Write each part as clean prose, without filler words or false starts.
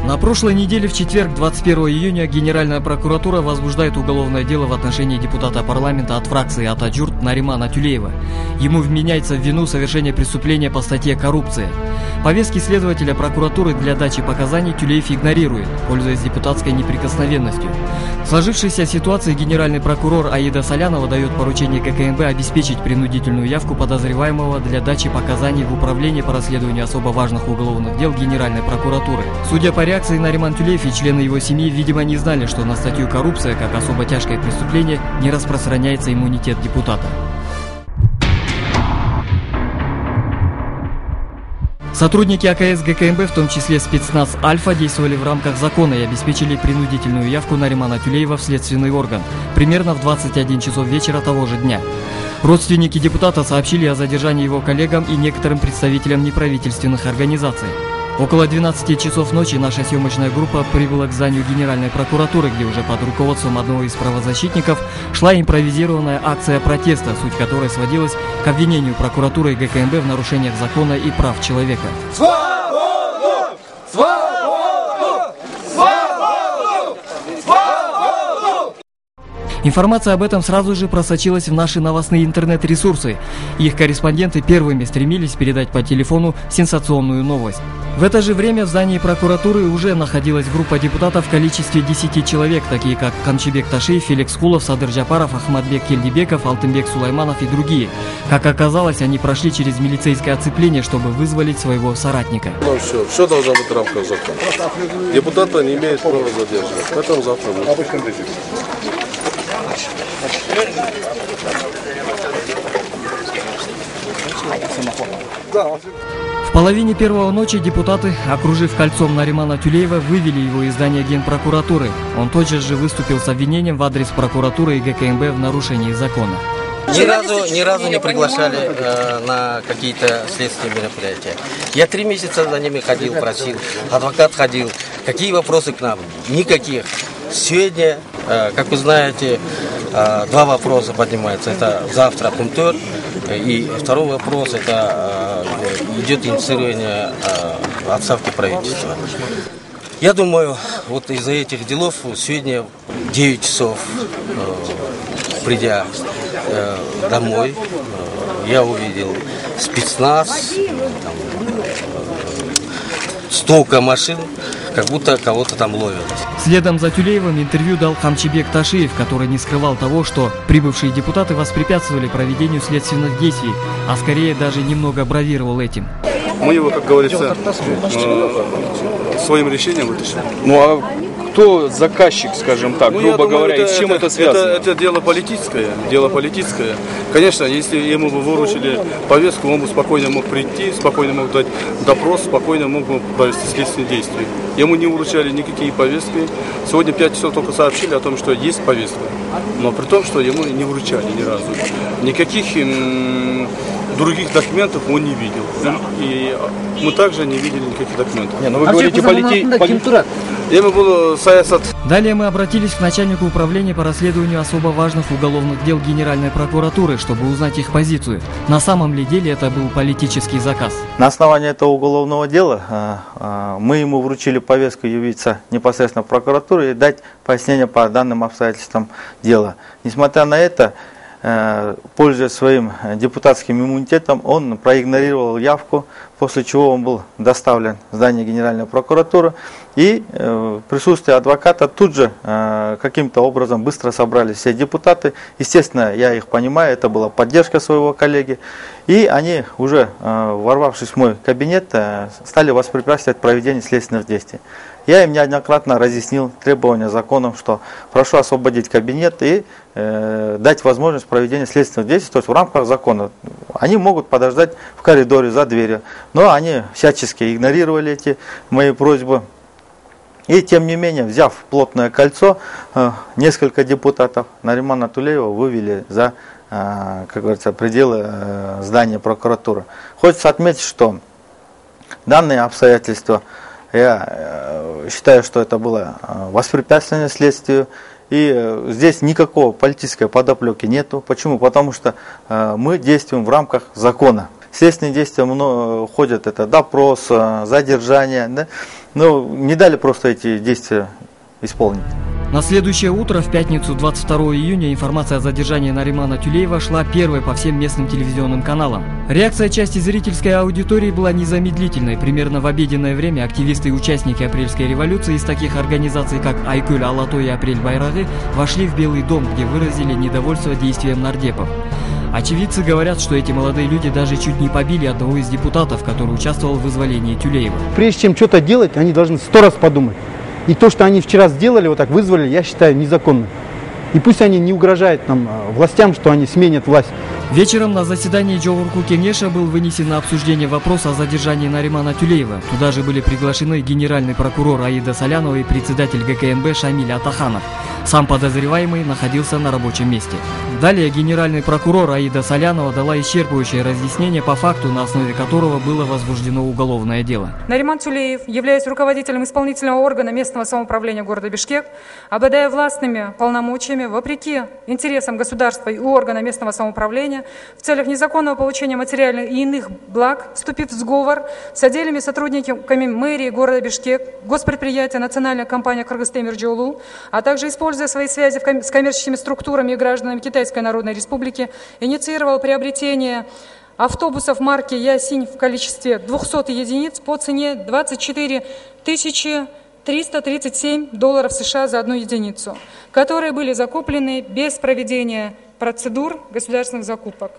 На прошлой неделе в четверг, 21 июня, Генеральная прокуратура возбуждает уголовное дело в отношении депутата парламента от фракции Атаджурт Наримана Тюлеева. Ему вменяется в вину совершение преступления по статье «Коррупция». Повестки следователя прокуратуры для дачи показаний Тюлеев игнорирует, пользуясь депутатской неприкосновенностью. В сложившейся ситуации генеральный прокурор Аида Салянова дает поручение ГКМБ обеспечить принудительную явку подозреваемого для дачи показаний в управлении по расследованию особо важных уголовных дел Генеральной прокуратуры. Судя по реакции, Нариман Тюлеев и члены его семьи, видимо, не знали, что на статью «Коррупция» как особо тяжкое преступление не распространяется иммунитет депутата. Сотрудники АКС ГКМБ, в том числе спецназ «Альфа», действовали в рамках закона и обеспечили принудительную явку Наримана Тюлеева в следственный орган примерно в 21 часов вечера того же дня. Родственники депутата сообщили о задержании его коллегам и некоторым представителям неправительственных организаций. Около 12 часов ночи наша съемочная группа прибыла к зданию Генеральной прокуратуры, где уже под руководством одного из правозащитников шла импровизированная акция протеста, суть которой сводилась к обвинению прокуратуры и ГКМБ в нарушениях закона и прав человека. Свободу! Свободу! Свободу! Свободу! Информация об этом сразу же просочилась в наши новостные интернет-ресурсы. Их корреспонденты первыми стремились передать по телефону сенсационную новость. В это же время в здании прокуратуры уже находилась группа депутатов в количестве 10 человек, такие как Камчибек Ташиев, Феликс Хулов, Садыр Джапаров, Ахмадбек Кельдибеков, Алтынбек Сулайманов и другие. Как оказалось, они прошли через милицейское оцепление, чтобы вызволить своего соратника. Ну все должно быть в рамках закона. Депутата не имеет права задерживать. Поэтому завтра будет. В половине первого ночи депутаты, окружив кольцом Наримана Тюлеева, вывели его из здания Генпрокуратуры. Он тотчас же выступил с обвинением в адрес прокуратуры и ГКМБ в нарушении закона. Ни разу не приглашали на какие-то следственные мероприятия. Я 3 месяца за ними ходил, просил, адвокат ходил. Какие вопросы к нам? Никаких. Сегодня, как вы знаете, 2 вопроса поднимаются. Это завтра Кумтер. И второй вопрос, это идет инициирование отставки правительства. Я думаю, вот из-за этих делов сегодня 9 часов, придя домой, я увидел спецназ, столько машин, как будто кого-то там ловят. Следом за Тюлеевым интервью дал Камчибек Ташиев, который не скрывал того, что прибывшие депутаты воспрепятствовали проведению следственных действий, а скорее даже немного бравировал этим. Мы его, как говорится, своим решением вытащили. Ну а кто заказчик, скажем так, грубо говоря, и с чем это связано? Это дело политическое. Конечно, если ему бы выручили повестку, он бы спокойно мог прийти, спокойно мог дать допрос, спокойно мог бы провести следственные действия. Ему не выручали никакие повестки. Сегодня 5 часов только сообщили о том, что есть повестка. Но при том, что ему не выручали ни разу. Никаких других документов он не видел. И мы также не видели никаких документов. Не, ну вы говорите Далее мы обратились к начальнику управления по расследованию особо важных уголовных дел Генеральной прокуратуры, чтобы узнать их позицию. На самом ли деле это был политический заказ? На основании этого уголовного дела мы ему вручили повестку явиться непосредственно в прокуратуру и дать пояснение по данным обстоятельствам дела. Несмотря на это, пользуясь своим депутатским иммунитетом, он проигнорировал явку, после чего он был доставлен в здание Генеральной прокуратуры. И в присутствии адвоката тут же каким-то образом быстро собрались все депутаты. Естественно, я их понимаю, это была поддержка своего коллеги. И они, уже ворвавшись в мой кабинет, стали воспрепятствовать проведению следственных действий. Я им неоднократно разъяснил требования законом, что прошу освободить кабинет и дать возможность проведения следственных действий, то есть в рамках закона. Они могут подождать в коридоре за дверью, но они всячески игнорировали эти мои просьбы. И тем не менее, взяв плотное кольцо, несколько депутатов Наримана Тюлеева вывели за, как говорится, пределы здания прокуратуры. Хочется отметить, что данные обстоятельства, я считаю, что это было воспрепятствование следствию. И здесь никакого политической подоплеки нету. Почему? Потому что мы действуем в рамках закона. следственные действия ходят, это допрос, задержание, да? Но не дали просто эти действия исполнить. На следующее утро, в пятницу 22 июня, информация о задержании Наримана Тюлеева шла первой по всем местным телевизионным каналам. Реакция части зрительской аудитории была незамедлительной. Примерно в обеденное время активисты и участники апрельской революции из таких организаций, как Айкуль, Алато и Апрель Байрагы, вошли в Белый дом, где выразили недовольство действием нардепов. Очевидцы говорят, что эти молодые люди даже чуть не побили одного из депутатов, который участвовал в вызволении Тюлеева. Прежде чем что-то делать, они должны 100 раз подумать. И то, что они вчера сделали, вот так вызвали, я считаю незаконным. И пусть они не угрожают нам, властям, что они сменят власть. Вечером на заседании Джогурку Кеңеша был вынесен на обсуждение вопрос о задержании Наримана Тюлеева. Туда же были приглашены генеральный прокурор Аида Салянова и председатель ГКНБ Шамиль Атаханов. Сам подозреваемый находился на рабочем месте. Далее генеральный прокурор Аида Салянова дала исчерпывающее разъяснение по факту, на основе которого было возбуждено уголовное дело. Нариман Тюлеев, являясь руководителем исполнительного органа местного самоуправления города Бишкек, обладая властными полномочиями, вопреки интересам государства и органа местного самоуправления, в целях незаконного получения материальных и иных благ, вступив в сговор с отдельными сотрудниками мэрии города Бишкек, госпредприятия Национальная компания Кыргызтемиржолу, а также используя свои связи с коммерческими структурами и гражданами Китайской Народной Республики, инициировал приобретение автобусов марки Ясинь в количестве 200 единиц по цене $24 337 США за одну единицу, которые были закуплены без проведения процедур государственных закупок.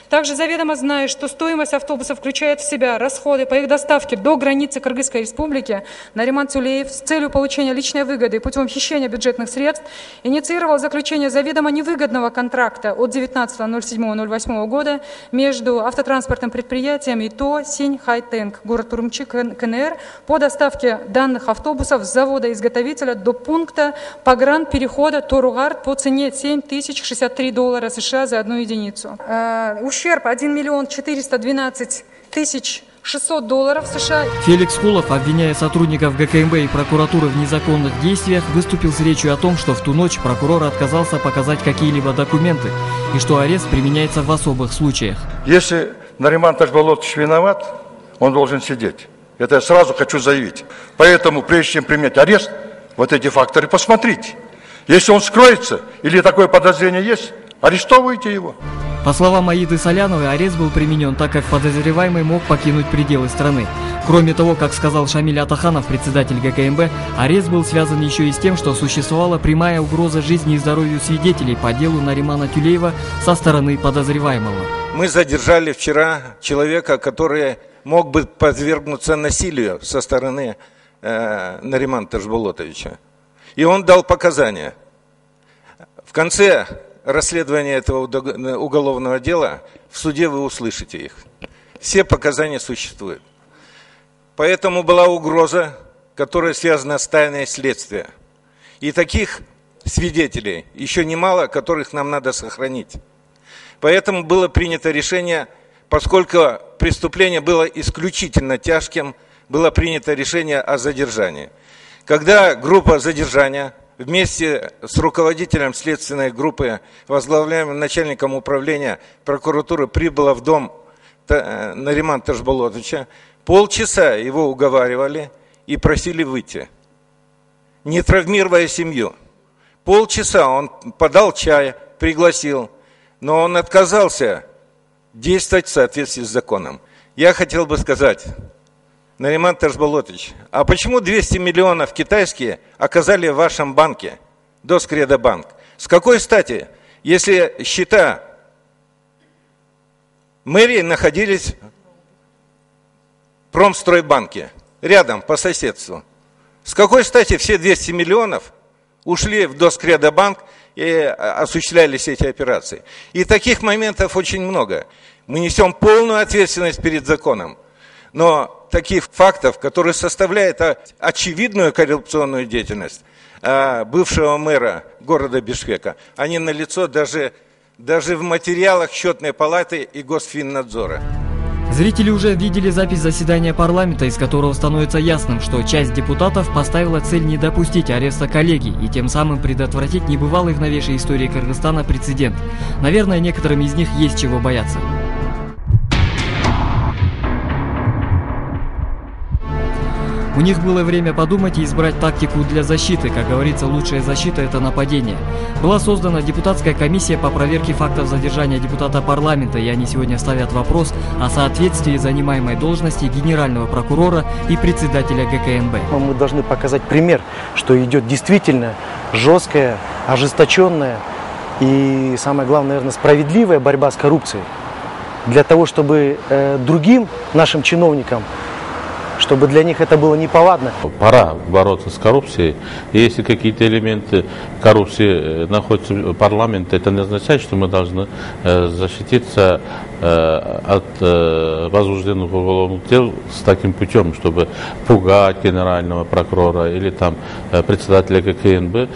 Также заведомо зная, что стоимость автобусов включает в себя расходы по их доставке до границы Кыргызской Республики, Нариман Тюлеев с целью получения личной выгоды путем хищения бюджетных средств инициировал заключение заведомо невыгодного контракта от 19.07.08 года между автотранспортным предприятием ИТО Синь Хайтенг, город Урумчи, КНР, по доставке данных автобусов с завода-изготовителя до пункта погранперехода Торугард по цене $7063 США за одну единицу. Ущерб $1 412 600 США. Феликс Кулов, обвиняя сотрудников ГКМБ и прокуратуры в незаконных действиях, выступил с речью о том, что в ту ночь прокурор отказался показать какие-либо документы и что арест применяется в особых случаях. Если Нариман Тажболотович виноват, он должен сидеть. Это я сразу хочу заявить. Поэтому, прежде чем принять арест, вот эти факторы посмотрите. Если он скроется или такое подозрение есть, арестовывайте его. По словам Аиды Саляновой, арест был применен, так как подозреваемый мог покинуть пределы страны. Кроме того, как сказал Шамиль Атаханов, председатель ГКМБ, арест был связан еще и с тем, что существовала прямая угроза жизни и здоровью свидетелей по делу Наримана Тюлеева со стороны подозреваемого. Мы задержали вчера человека, который мог бы подвергнуться насилию со стороны Наримана Тажболотовича. И он дал показания. В конце расследования этого уголовного дела в суде вы услышите их. Все показания существуют. Поэтому была угроза, которая связана с тайной следствия. И таких свидетелей еще немало, которых нам надо сохранить. Поэтому было принято решение, поскольку преступление было исключительно тяжким, было принято решение о задержании. Когда группа задержания вместе с руководителем следственной группы, возглавляемым начальником управления прокуратуры, прибыла в дом Наримана Тажболотовича, полчаса его уговаривали и просили выйти, не травмируя семью. Полчаса он подал чай, пригласил, но он отказался действовать в соответствии с законом. Я хотел бы сказать, Нариман Тажболотович, а почему 200 миллионов китайские оказали в вашем банке, Доскредобанк? С какой стати, если счета мэрии находились в Промстройбанке, рядом, по соседству? С какой стати все 200 миллионов ушли в Доскредобанк и осуществлялись эти операции? И таких моментов очень много. Мы несем полную ответственность перед законом. Но таких фактов, которые составляют очевидную коррупционную деятельность бывшего мэра города Бишкека, они налицо даже в материалах Счетной палаты и Госфиннадзора. Зрители уже видели запись заседания парламента, из которого становится ясным, что часть депутатов поставила цель не допустить ареста коллеги и тем самым предотвратить небывалый в новейшей истории Кыргызстана прецедент. Наверное, некоторым из них есть чего бояться. У них было время подумать и избрать тактику для защиты. Как говорится, лучшая защита – это нападение. Была создана депутатская комиссия по проверке фактов задержания депутата парламента, и они сегодня ставят вопрос о соответствии занимаемой должности генерального прокурора и председателя ГКНБ. Мы должны показать пример, что идет действительно жесткая, ожесточенная и, самое главное, наверное, справедливая борьба с коррупцией. Для того, чтобы другим нашим чиновникам, чтобы для них это было неповадно. Пора бороться с коррупцией. И если какие-то элементы коррупции находятся в парламенте, это не означает, что мы должны защититься от возбужденных уголовных дел с таким путем, чтобы пугать генерального прокурора или там председателя ГКНБ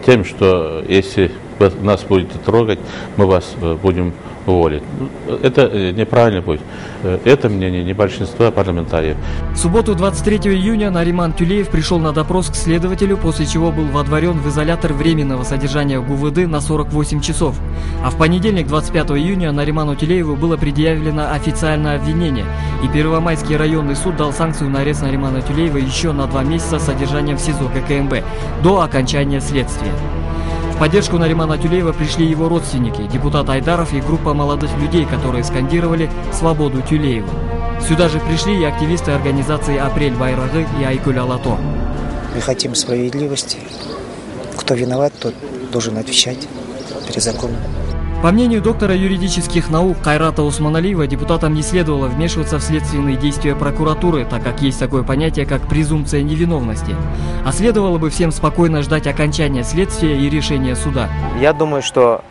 тем, что если нас будете трогать, мы вас будем уволить. Это неправильный путь. Это мнение не большинства парламентариев. В субботу 23 июня Нариман Тюлеев пришел на допрос к следователю, после чего был водворен в изолятор временного содержания ГУВД на 48 часов. А в понедельник 25 июня Нариману Тюлееву было предъявлено официальное обвинение, и Первомайский районный суд дал санкцию на арест Наримана Тюлеева еще на 2 месяца содержания в СИЗО ГКНБ до окончания следствия. В поддержку Наримана Тюлеева пришли его родственники, депутат Айдаров и группа молодых людей, которые скандировали «Свободу Тюлееву». Сюда же пришли и активисты организации «Апрель Байрагы» и «Айкуль Алато». Мы хотим справедливости. Кто виноват, тот должен отвечать перед законом. По мнению доктора юридических наук Кайрата Усманалиева, депутатам не следовало вмешиваться в следственные действия прокуратуры, так как есть такое понятие, как презумпция невиновности. А следовало бы всем спокойно ждать окончания следствия и решения суда. Я думаю, что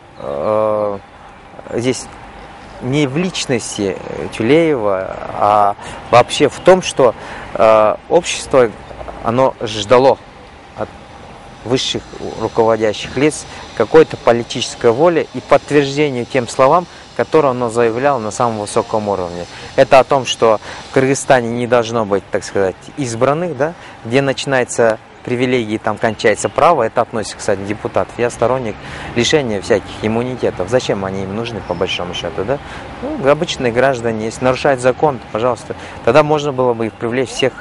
здесь не в личности Тюлеева, а вообще в том, что общество, оно ждало от высших руководящих лиц какой-то политической воли и подтверждению тем словам, которые он заявлял на самом высоком уровне. Это о том, что в Кыргызстане не должно быть, так сказать, избранных, да, где начинается привилегии, там кончается право. Это относится, кстати, к депутатам. Я сторонник лишения всяких иммунитетов. Зачем они им нужны, по большому счету, да? Ну, обычные граждане, если нарушают закон, то, пожалуйста, тогда можно было бы их привлечь всех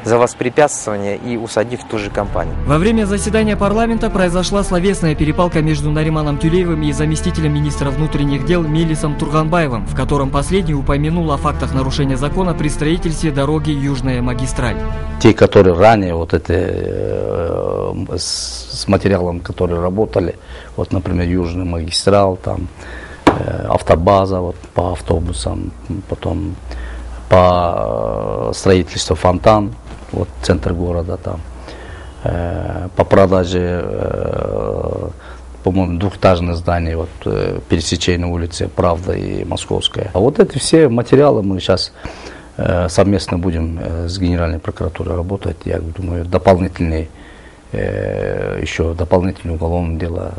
за воспрепятствование и усадить в ту же компанию. Во время заседания парламента произошла словесная перепалка между Нариманом Тюлеевым и заместителем министра внутренних дел Мелисом Турганбаевым, в котором последний упомянул о фактах нарушения закона при строительстве дороги Южная магистраль. Те, которые ранее вот это с материалом, которые работали, вот, например, Южный магистрал, там автобаза вот, по автобусам, потом по строительству фонтан, вот центр города там, по продаже, по-моему, двухэтажное здание, вот пересечение улицы Правда и Московская. А вот эти все материалы мы сейчас совместно будем с Генеральной прокуратурой работать. Я думаю, дополнительное уголовное дело,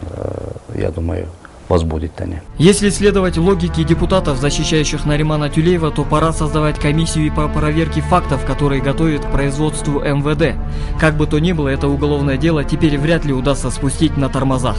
я думаю, возбудит они. Если следовать логике депутатов, защищающих Наримана Тюлеева, то пора создавать комиссию по проверке фактов, которые готовят к производству МВД. Как бы то ни было, это уголовное дело теперь вряд ли удастся спустить на тормозах.